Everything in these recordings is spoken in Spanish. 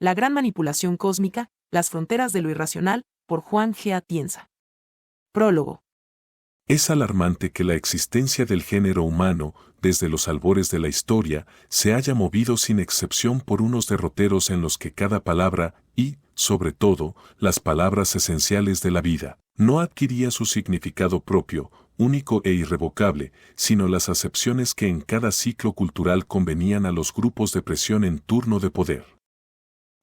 La gran manipulación cósmica, las fronteras de lo irracional, por Juan G. Atienza. Prólogo. Es alarmante que la existencia del género humano, desde los albores de la historia, se haya movido sin excepción por unos derroteros en los que cada palabra y, sobre todo, las palabras esenciales de la vida, no adquiría su significado propio, único e irrevocable, sino las acepciones que en cada ciclo cultural convenían a los grupos de presión en turno de poder.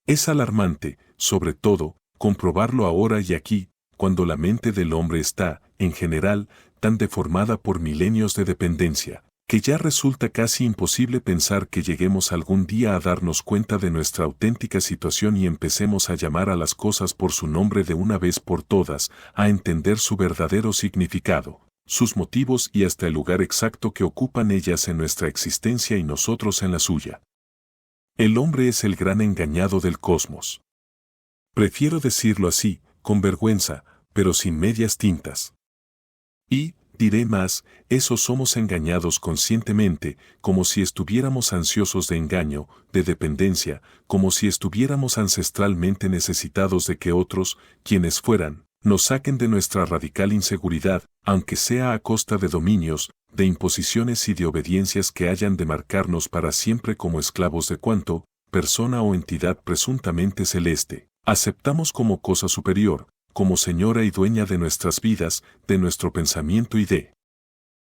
Es alarmante, sobre todo, comprobarlo ahora y aquí, cuando la mente del hombre está, en general, tan deformada por milenios de dependencia, que ya resulta casi imposible pensar que lleguemos algún día a darnos cuenta de nuestra auténtica situación y empecemos a llamar a las cosas por su nombre de una vez por todas, a entender su verdadero significado, sus motivos y hasta el lugar exacto que ocupan ellas en nuestra existencia y nosotros en la suya. El hombre es el gran engañado del cosmos. Prefiero decirlo así, con vergüenza, pero sin medias tintas. Y, diré más, esos somos engañados conscientemente, como si estuviéramos ansiosos de engaño, de dependencia, como si estuviéramos ancestralmente necesitados de que otros, quienes fueran, nos saquen de nuestra radical inseguridad, aunque sea a costa de dominios, de imposiciones y de obediencias que hayan de marcarnos para siempre como esclavos de cuanto, persona o entidad presuntamente celeste, aceptamos como cosa superior, como señora y dueña de nuestras vidas, de nuestro pensamiento y de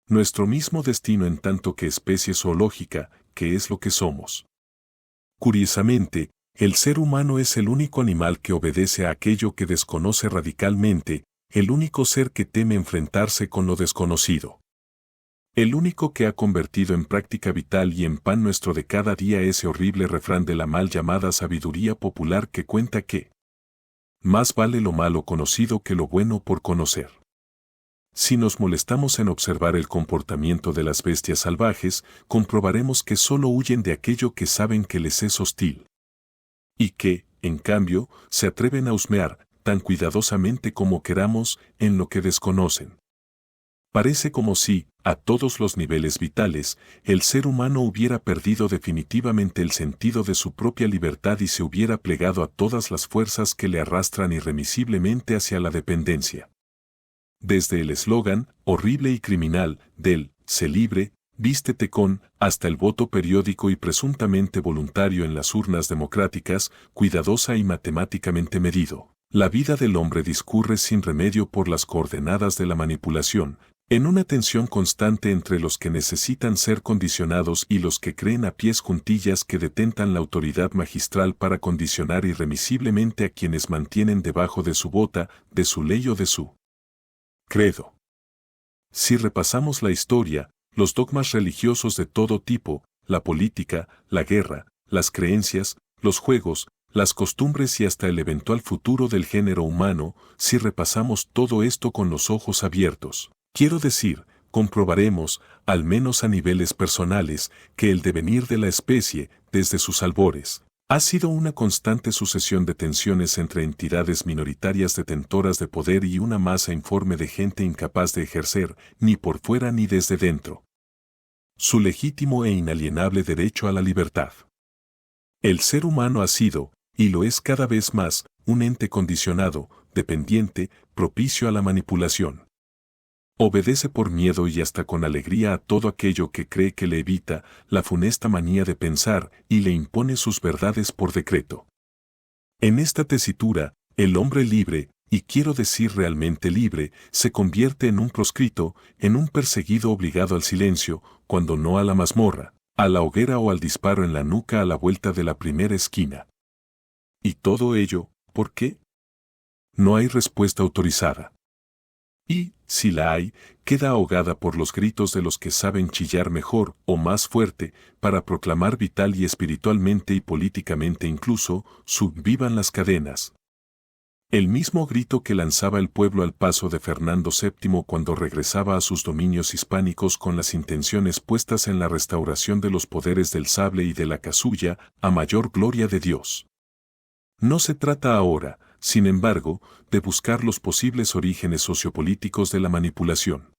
nuestro mismo destino en tanto que especie zoológica, que es lo que somos. Curiosamente, el ser humano es el único animal que obedece a aquello que desconoce radicalmente, el único ser que teme enfrentarse con lo desconocido. El único que ha convertido en práctica vital y en pan nuestro de cada día ese horrible refrán de la mal llamada sabiduría popular que cuenta que más vale lo malo conocido que lo bueno por conocer. Si nos molestamos en observar el comportamiento de las bestias salvajes, comprobaremos que solo huyen de aquello que saben que les es hostil. Y que, en cambio, se atreven a husmear, tan cuidadosamente como queramos, en lo que desconocen. Parece como si, a todos los niveles vitales, el ser humano hubiera perdido definitivamente el sentido de su propia libertad y se hubiera plegado a todas las fuerzas que le arrastran irremisiblemente hacia la dependencia. Desde el eslogan, horrible y criminal, del «sé libre, vístete con», hasta el voto periódico y presuntamente voluntario en las urnas democráticas, cuidadosa y matemáticamente medido. La vida del hombre discurre sin remedio por las coordenadas de la manipulación, en una tensión constante entre los que necesitan ser condicionados y los que creen a pies juntillas que detentan la autoridad magistral para condicionar irremisiblemente a quienes mantienen debajo de su bota, de su ley o de su credo. Si repasamos la historia, los dogmas religiosos de todo tipo, la política, la guerra, las creencias, los juegos, las costumbres y hasta el eventual futuro del género humano, si repasamos todo esto con los ojos abiertos, quiero decir, comprobaremos, al menos a niveles personales, que el devenir de la especie, desde sus albores, ha sido una constante sucesión de tensiones entre entidades minoritarias detentoras de poder y una masa informe de gente incapaz de ejercer, ni por fuera ni desde dentro, su legítimo e inalienable derecho a la libertad. El ser humano ha sido, y lo es cada vez más, un ente condicionado, dependiente, propicio a la manipulación. Obedece por miedo y hasta con alegría a todo aquello que cree que le evita la funesta manía de pensar y le impone sus verdades por decreto. En esta tesitura, el hombre libre, y quiero decir realmente libre, se convierte en un proscrito, en un perseguido obligado al silencio, cuando no a la mazmorra, a la hoguera o al disparo en la nuca a la vuelta de la primera esquina. Y todo ello, ¿por qué? No hay respuesta autorizada. Y, si la hay, queda ahogada por los gritos de los que saben chillar mejor o más fuerte para proclamar vital y espiritualmente y políticamente incluso, vivan las cadenas. El mismo grito que lanzaba el pueblo al paso de Fernando VII cuando regresaba a sus dominios hispánicos con las intenciones puestas en la restauración de los poderes del sable y de la casulla, a mayor gloria de Dios. No se trata ahora, sin embargo, de buscar los posibles orígenes sociopolíticos de la manipulación.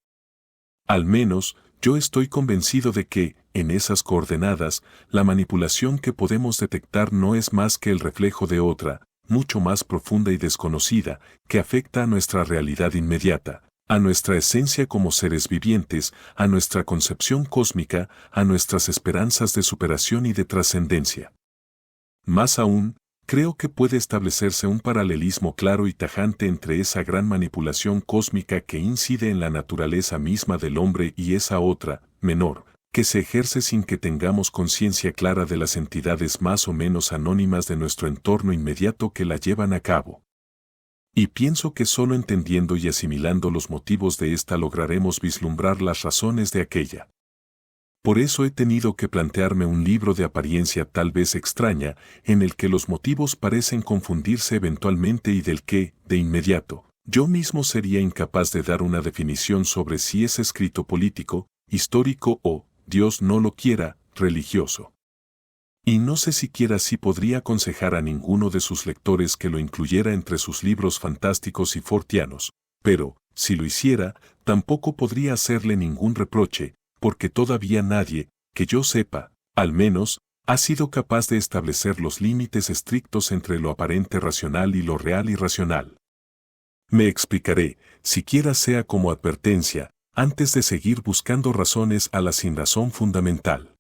Al menos, yo estoy convencido de que, en esas coordenadas, la manipulación que podemos detectar no es más que el reflejo de otra, mucho más profunda y desconocida, que afecta a nuestra realidad inmediata, a nuestra esencia como seres vivientes, a nuestra concepción cósmica, a nuestras esperanzas de superación y de trascendencia. Más aún, creo que puede establecerse un paralelismo claro y tajante entre esa gran manipulación cósmica que incide en la naturaleza misma del hombre y esa otra, menor, que se ejerce sin que tengamos conciencia clara de las entidades más o menos anónimas de nuestro entorno inmediato que la llevan a cabo. Y pienso que solo entendiendo y asimilando los motivos de esta lograremos vislumbrar las razones de aquella. Por eso he tenido que plantearme un libro de apariencia tal vez extraña, en el que los motivos parecen confundirse eventualmente y del que, de inmediato, yo mismo sería incapaz de dar una definición sobre si es escrito político, histórico o, Dios no lo quiera, religioso. Y no sé siquiera si podría aconsejar a ninguno de sus lectores que lo incluyera entre sus libros fantásticos y fortianos, pero, si lo hiciera, tampoco podría hacerle ningún reproche, porque todavía nadie, que yo sepa, al menos, ha sido capaz de establecer los límites estrictos entre lo aparente racional y lo real irracional. Me explicaré, siquiera sea como advertencia, antes de seguir buscando razones a la sinrazón fundamental.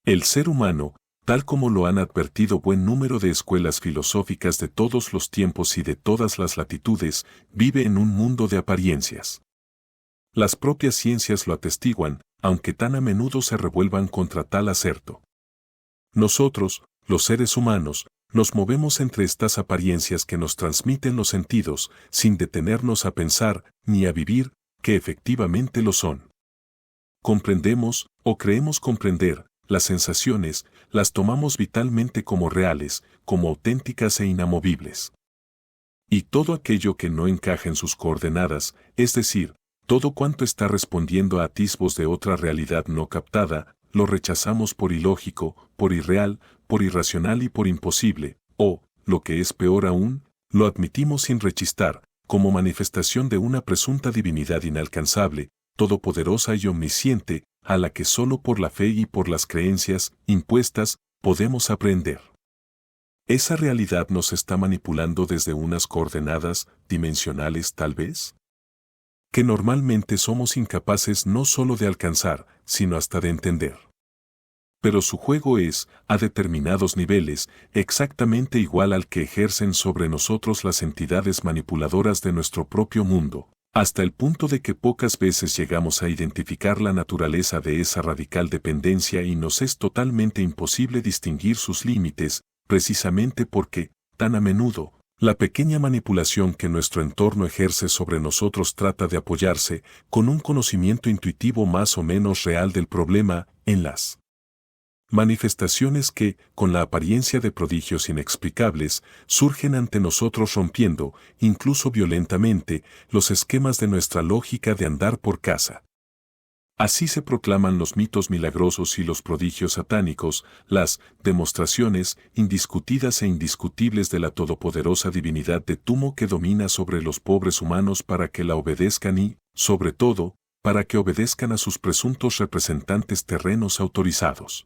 El ser humano, tal como lo han advertido buen número de escuelas filosóficas de todos los tiempos y de todas las latitudes, vive en un mundo de apariencias. Las propias ciencias lo atestiguan, aunque tan a menudo se revuelvan contra tal aserto. Nosotros, los seres humanos, nos movemos entre estas apariencias que nos transmiten los sentidos, sin detenernos a pensar, ni a vivir, que efectivamente lo son. Comprendemos, o creemos comprender, las sensaciones, las tomamos vitalmente como reales, como auténticas e inamovibles. Y todo aquello que no encaja en sus coordenadas, es decir, todo cuanto está respondiendo a atisbos de otra realidad no captada, lo rechazamos por ilógico, por irreal, por irracional y por imposible, o, lo que es peor aún, lo admitimos sin rechistar, como manifestación de una presunta divinidad inalcanzable, todopoderosa y omnisciente, a la que solo por la fe y por las creencias, impuestas, podemos aprender. ¿Esa realidad nos está manipulando desde unas coordenadas dimensionales tal vez? Que normalmente somos incapaces no solo de alcanzar, sino hasta de entender. Pero su juego es, a determinados niveles, exactamente igual al que ejercen sobre nosotros las entidades manipuladoras de nuestro propio mundo, hasta el punto de que pocas veces llegamos a identificar la naturaleza de esa radical dependencia y nos es totalmente imposible distinguir sus límites, precisamente porque, tan a menudo, la pequeña manipulación que nuestro entorno ejerce sobre nosotros trata de apoyarse, con un conocimiento intuitivo más o menos real del problema, en las manifestaciones que, con la apariencia de prodigios inexplicables, surgen ante nosotros rompiendo, incluso violentamente, los esquemas de nuestra lógica de andar por casa. Así se proclaman los mitos milagrosos y los prodigios satánicos, las demostraciones indiscutidas e indiscutibles de la todopoderosa divinidad de Tumo que domina sobre los pobres humanos para que la obedezcan y, sobre todo, para que obedezcan a sus presuntos representantes terrenos autorizados.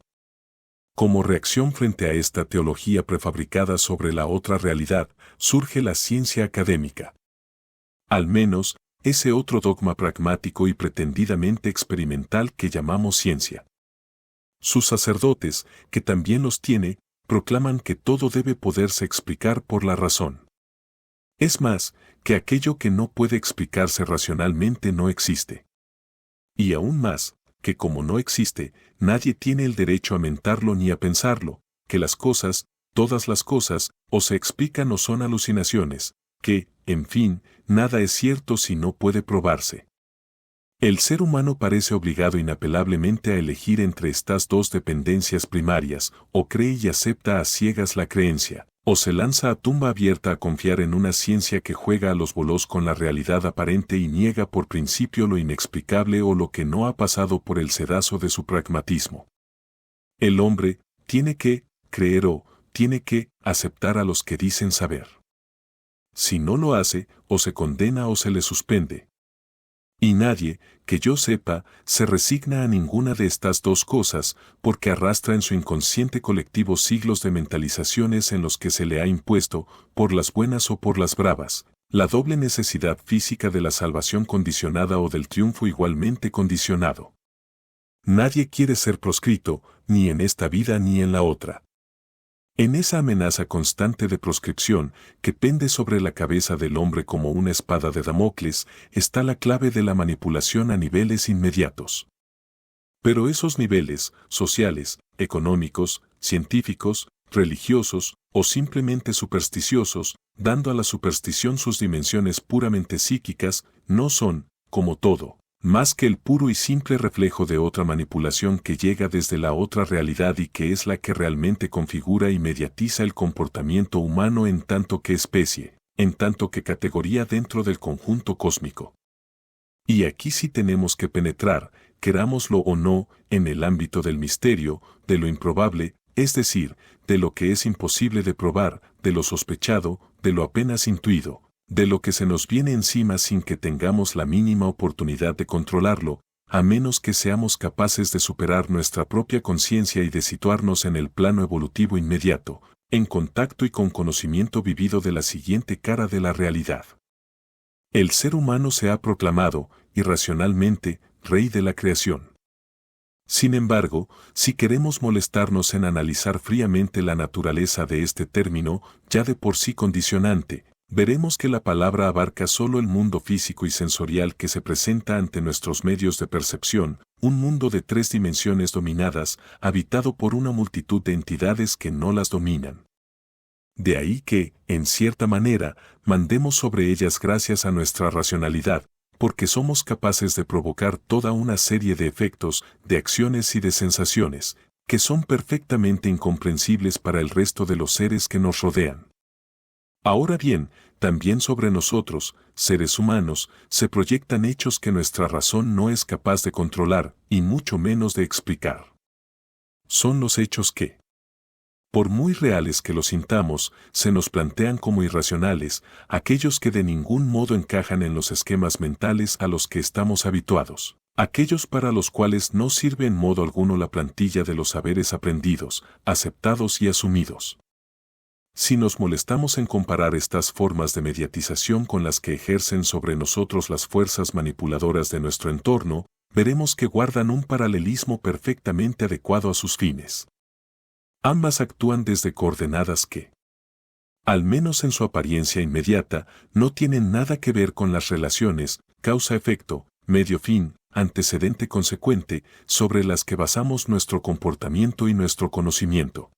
Como reacción frente a esta teología prefabricada sobre la otra realidad, surge la ciencia académica. Al menos, ese otro dogma pragmático y pretendidamente experimental que llamamos ciencia. Sus sacerdotes, que también los tiene, proclaman que todo debe poderse explicar por la razón. Es más, que aquello que no puede explicarse racionalmente no existe. Y aún más, que como no existe, nadie tiene el derecho a mentarlo ni a pensarlo, que las cosas, todas las cosas, o se explican o son alucinaciones, que, en fin, nada es cierto si no puede probarse. El ser humano parece obligado inapelablemente a elegir entre estas dos dependencias primarias, o cree y acepta a ciegas la creencia, o se lanza a tumba abierta a confiar en una ciencia que juega a los bolos con la realidad aparente y niega por principio lo inexplicable o lo que no ha pasado por el sedazo de su pragmatismo. El hombre tiene que creer o tiene que aceptar a los que dicen saber. Si no lo hace, o se condena o se le suspende. Y nadie, que yo sepa, se resigna a ninguna de estas dos cosas, porque arrastra en su inconsciente colectivo siglos de mentalizaciones en los que se le ha impuesto, por las buenas o por las bravas, la doble necesidad física de la salvación condicionada o del triunfo igualmente condicionado. Nadie quiere ser proscrito, ni en esta vida ni en la otra. En esa amenaza constante de proscripción que pende sobre la cabeza del hombre como una espada de Damocles, está la clave de la manipulación a niveles inmediatos. Pero esos niveles, sociales, económicos, científicos, religiosos o simplemente supersticiosos, dando a la superstición sus dimensiones puramente psíquicas, no son, como todo, más que el puro y simple reflejo de otra manipulación que llega desde la otra realidad y que es la que realmente configura y mediatiza el comportamiento humano en tanto que especie, en tanto que categoría dentro del conjunto cósmico. Y aquí sí tenemos que penetrar, querámoslo o no, en el ámbito del misterio, de lo improbable, es decir, de lo que es imposible de probar, de lo sospechado, de lo apenas intuido, de lo que se nos viene encima sin que tengamos la mínima oportunidad de controlarlo, a menos que seamos capaces de superar nuestra propia conciencia y de situarnos en el plano evolutivo inmediato, en contacto y con conocimiento vivido de la siguiente cara de la realidad. El ser humano se ha proclamado, irracionalmente, rey de la creación. Sin embargo, si queremos molestarnos en analizar fríamente la naturaleza de este término, ya de por sí condicionante, veremos que la palabra abarca solo el mundo físico y sensorial que se presenta ante nuestros medios de percepción, un mundo de 3 dimensiones dominadas, habitado por una multitud de entidades que no las dominan. De ahí que, en cierta manera, mandemos sobre ellas gracias a nuestra racionalidad, porque somos capaces de provocar toda una serie de efectos, de acciones y de sensaciones, que son perfectamente incomprensibles para el resto de los seres que nos rodean. Ahora bien, también sobre nosotros, seres humanos, se proyectan hechos que nuestra razón no es capaz de controlar, y mucho menos de explicar. Son los hechos que, por muy reales que los sintamos, se nos plantean como irracionales, aquellos que de ningún modo encajan en los esquemas mentales a los que estamos habituados, aquellos para los cuales no sirve en modo alguno la plantilla de los saberes aprendidos, aceptados y asumidos. Si nos molestamos en comparar estas formas de mediatización con las que ejercen sobre nosotros las fuerzas manipuladoras de nuestro entorno, veremos que guardan un paralelismo perfectamente adecuado a sus fines. Ambas actúan desde coordenadas que, al menos en su apariencia inmediata, no tienen nada que ver con las relaciones, causa-efecto, medio-fin, antecedente-consecuente, sobre las que basamos nuestro comportamiento y nuestro conocimiento.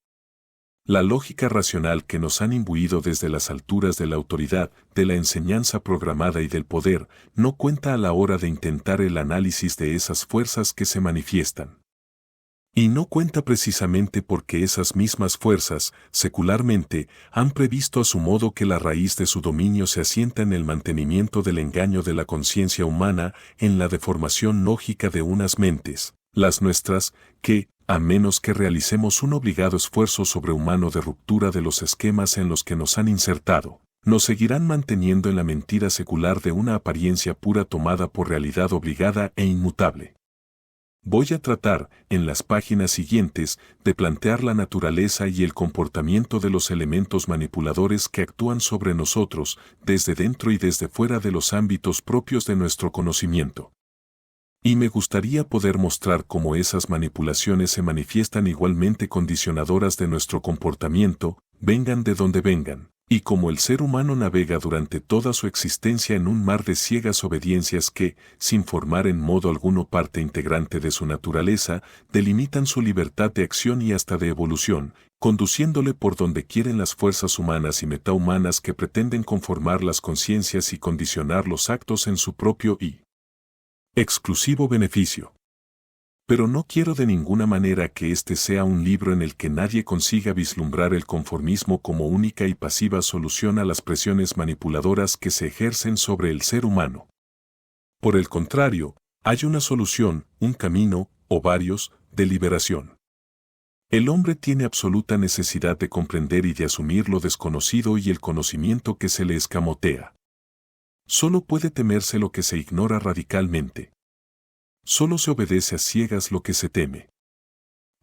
La lógica racional que nos han imbuido desde las alturas de la autoridad, de la enseñanza programada y del poder, no cuenta a la hora de intentar el análisis de esas fuerzas que se manifiestan. Y no cuenta precisamente porque esas mismas fuerzas, secularmente, han previsto a su modo que la raíz de su dominio se asienta en el mantenimiento del engaño de la conciencia humana, en la deformación lógica de unas mentes, las nuestras, que, a menos que realicemos un obligado esfuerzo sobrehumano de ruptura de los esquemas en los que nos han insertado, nos seguirán manteniendo en la mentira secular de una apariencia pura tomada por realidad obligada e inmutable. Voy a tratar, en las páginas siguientes, de plantear la naturaleza y el comportamiento de los elementos manipuladores que actúan sobre nosotros, desde dentro y desde fuera de los ámbitos propios de nuestro conocimiento. Y me gustaría poder mostrar cómo esas manipulaciones se manifiestan igualmente condicionadoras de nuestro comportamiento, vengan de donde vengan, y cómo el ser humano navega durante toda su existencia en un mar de ciegas obediencias que, sin formar en modo alguno parte integrante de su naturaleza, delimitan su libertad de acción y hasta de evolución, conduciéndole por donde quieren las fuerzas humanas y metahumanas que pretenden conformar las conciencias y condicionar los actos en su propio y exclusivo beneficio. Pero no quiero de ninguna manera que este sea un libro en el que nadie consiga vislumbrar el conformismo como única y pasiva solución a las presiones manipuladoras que se ejercen sobre el ser humano. Por el contrario, hay una solución, un camino, o varios, de liberación. El hombre tiene absoluta necesidad de comprender y de asumir lo desconocido y el conocimiento que se le escamotea. Solo puede temerse lo que se ignora radicalmente. Solo se obedece a ciegas lo que se teme.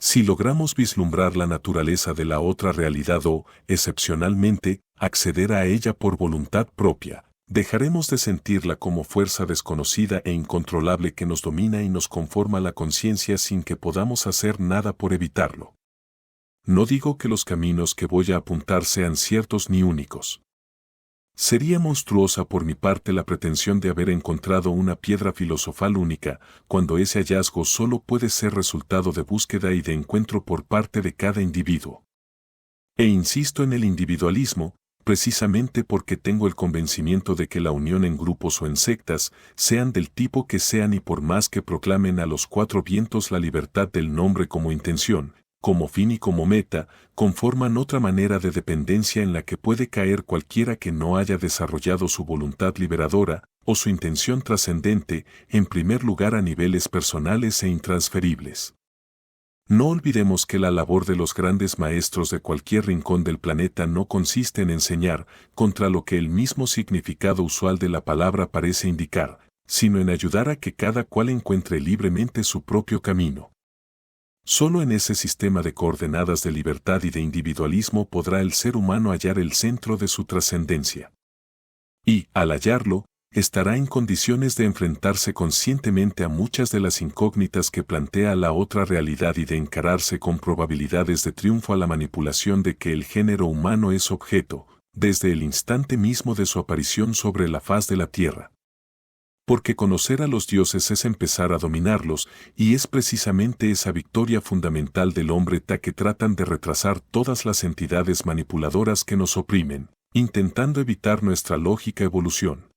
Si logramos vislumbrar la naturaleza de la otra realidad o, excepcionalmente, acceder a ella por voluntad propia, dejaremos de sentirla como fuerza desconocida e incontrolable que nos domina y nos conforma la conciencia sin que podamos hacer nada por evitarlo. No digo que los caminos que voy a apuntar sean ciertos ni únicos. Sería monstruosa por mi parte la pretensión de haber encontrado una piedra filosofal única, cuando ese hallazgo solo puede ser resultado de búsqueda y de encuentro por parte de cada individuo. E insisto en el individualismo, precisamente porque tengo el convencimiento de que la unión en grupos o en sectas, sean del tipo que sean y por más que proclamen a los cuatro vientos la libertad del nombre como intención, como fin y como meta, conforman otra manera de dependencia en la que puede caer cualquiera que no haya desarrollado su voluntad liberadora o su intención trascendente, en primer lugar a niveles personales e intransferibles. No olvidemos que la labor de los grandes maestros de cualquier rincón del planeta no consiste en enseñar, contra lo que el mismo significado usual de la palabra parece indicar, sino en ayudar a que cada cual encuentre libremente su propio camino. Solo en ese sistema de coordenadas de libertad y de individualismo podrá el ser humano hallar el centro de su trascendencia. Y, al hallarlo, estará en condiciones de enfrentarse conscientemente a muchas de las incógnitas que plantea la otra realidad y de encararse con probabilidades de triunfo a la manipulación de que el género humano es objeto, desde el instante mismo de su aparición sobre la faz de la tierra. Porque conocer a los dioses es empezar a dominarlos, y es precisamente esa victoria fundamental del hombre que tratan de retrasar todas las entidades manipuladoras que nos oprimen, intentando evitar nuestra lógica evolución.